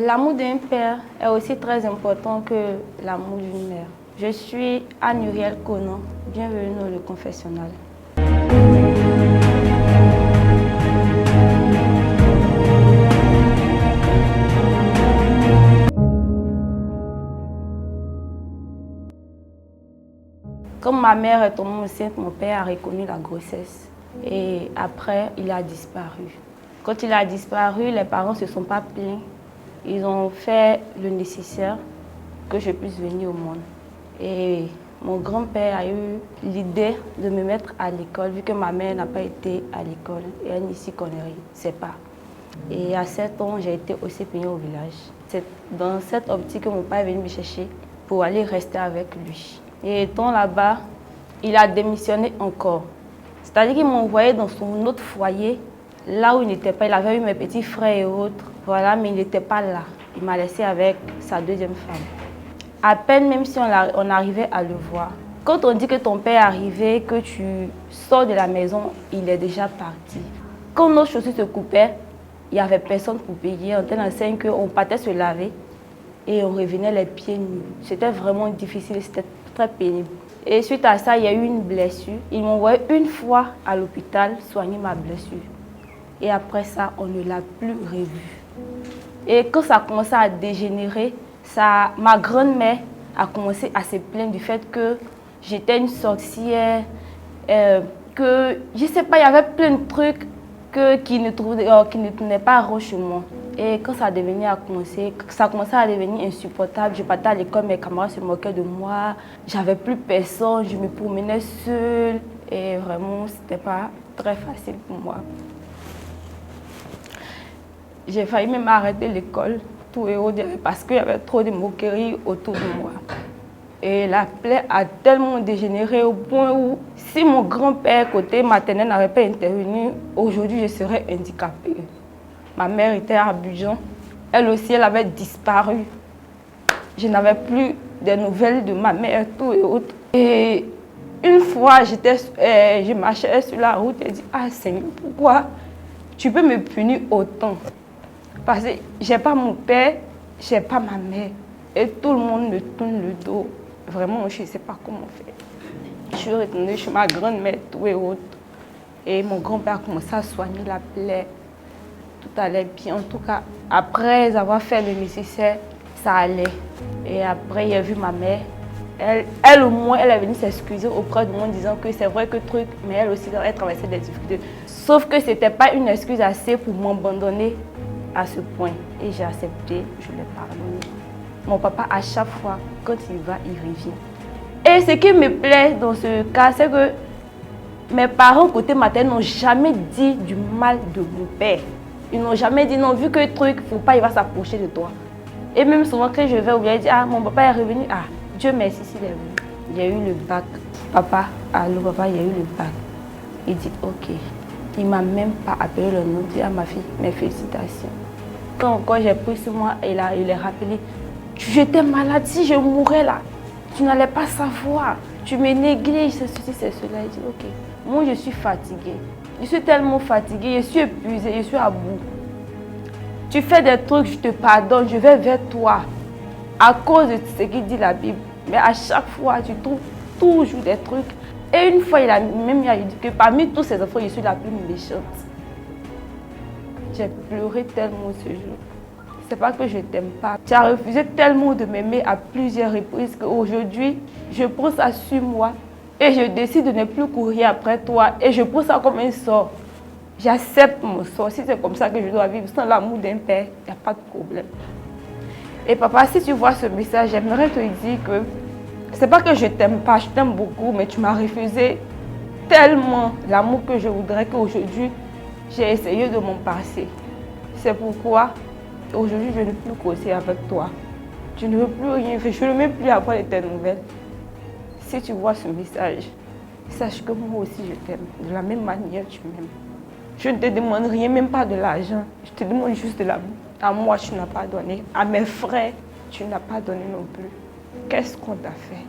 L'amour d'un père est aussi très important que l'amour d'une mère. Je suis Anne-Uriel Conan, bienvenue dans le confessionnal. Comme ma mère est tombée enceinte, mon père a reconnu la grossesse et après il a disparu. Quand il a disparu, les parents ne se sont pas plaints. Ils ont fait le nécessaire que je puisse venir au monde. Et mon grand-père a eu l'idée de me mettre à l'école, vu que ma mère n'a pas été à l'école et elle n'y connaît rien, c'est pas. Et à 7 ans, j'ai été aussi payée au village. C'est dans cette optique que mon père est venu me chercher pour aller rester avec lui. Et étant là-bas, il a démissionné encore. C'est-à-dire qu'il m'a envoyé dans son autre foyer, là où il n'était pas. Il avait eu mes petits frères et autres, voilà, mais il n'était pas là. Il m'a laissé avec sa deuxième femme. À peine, même si on arrivait à le voir. Quand on dit que ton père est arrivé, que tu sors de la maison, il est déjà parti. Quand nos chaussures se coupaient, il n'y avait personne pour payer. On était dans 5 heures, on partait se laver et on revenait les pieds nus. C'était vraiment difficile, c'était très pénible. Et suite à ça, il y a eu une blessure. Ils m'ont envoyé une fois à l'hôpital soigner ma blessure. Et après ça, on ne l'a plus revu. Et quand ça a commencé à dégénérer, ma grand-mère a commencé à se plaindre du fait que j'étais une sorcière, que je ne sais pas, il y avait plein de trucs qui ne tenaient pas rond chez moi. Et quand ça a commencé à devenir insupportable, je partais à l'école, mes camarades se moquaient de moi, j'avais plus personne, je me promenais seule et vraiment, c'était pas très facile pour moi. J'ai failli même arrêter l'école, tout et autre, parce qu'il y avait trop de moqueries autour de moi. Et la plaie a tellement dégénéré au point où, si mon grand-père côté maternel n'avait pas intervenu, aujourd'hui je serais handicapée. Ma mère était à Abidjan, elle aussi elle avait disparu. Je n'avais plus de nouvelles de ma mère, tout et autre. Et une fois, je marchais sur la route et dit, ah Seigneur, pourquoi tu peux me punir autant? Parce que je n'ai pas mon père, je n'ai pas ma mère. Et tout le monde me tourne le dos. Vraiment, je ne sais pas comment faire. Je suis retournée chez ma grand-mère, tout et autres. Et mon grand-père a commencé à soigner la plaie. Tout allait bien. En tout cas, après avoir fait le nécessaire, ça allait. Et après, il a vu ma mère. Elle au moins, elle est venue s'excuser auprès de moi en disant que c'est vrai que truc, mais elle aussi, elle traversait des difficultés. Sauf que ce n'était pas une excuse assez pour m'abandonner à ce point. Et j'ai accepté, je l'ai pardonné. Mon papa, à chaque fois, quand il va, il revient. Et ce qui me plaît dans ce cas, c'est que mes parents, côté maternel, n'ont jamais dit du mal de mon père. Ils n'ont jamais dit non, vu que le truc, faut pas, il va s'approcher de toi. Et même souvent, quand je vais au village, je dis, ah, mon papa est revenu. Ah, Dieu merci s'il est venu. Il y a eu le bac. Papa, allô, papa, il y a eu le bac. Il dit, ok. Il ne m'a même pas appelé le nom. Il dit à ma fille, mes félicitations. Quand encore j'ai pris sur moi, il est rappelé, j'étais malade, si je mourais là, tu n'allais pas savoir. Tu me négliges, c'est ceci, c'est cela. Il dit, ok. Moi, je suis fatiguée. Je suis tellement fatiguée, je suis épuisée, je suis à bout. Tu fais des trucs, je te pardonne, je vais vers toi. À cause de ce qu'il dit la Bible. Mais à chaque fois, tu trouves toujours des trucs. Et une fois, il a même dit que parmi tous ces enfants, je suis la plus méchante. J'ai pleuré tellement ce jour. C'est pas que je t'aime pas. Tu as refusé tellement de m'aimer à plusieurs reprises qu'aujourd'hui, je prends ça sur moi et je décide de ne plus courir après toi et je prends ça comme un sort. J'accepte mon sort. Si c'est comme ça que je dois vivre, sans l'amour d'un père, il n'y a pas de problème. Et papa, si tu vois ce message, j'aimerais te dire que c'est pas que je t'aime pas, je t'aime beaucoup, mais tu m'as refusé tellement l'amour que je voudrais qu'aujourd'hui, j'ai essayé de m'en passer. C'est pourquoi aujourd'hui, je ne veux plus causer avec toi. Je ne veux plus rien faire, je ne veux même plus avoir de tes nouvelles. Si tu vois ce message, sache que moi aussi je t'aime. De la même manière, tu m'aimes. Je ne te demande rien, même pas de l'argent. Je te demande juste de l'amour. À moi, tu n'as pas donné. À mes frères, tu n'as pas donné non plus. Qu'est-ce qu'on t'a fait?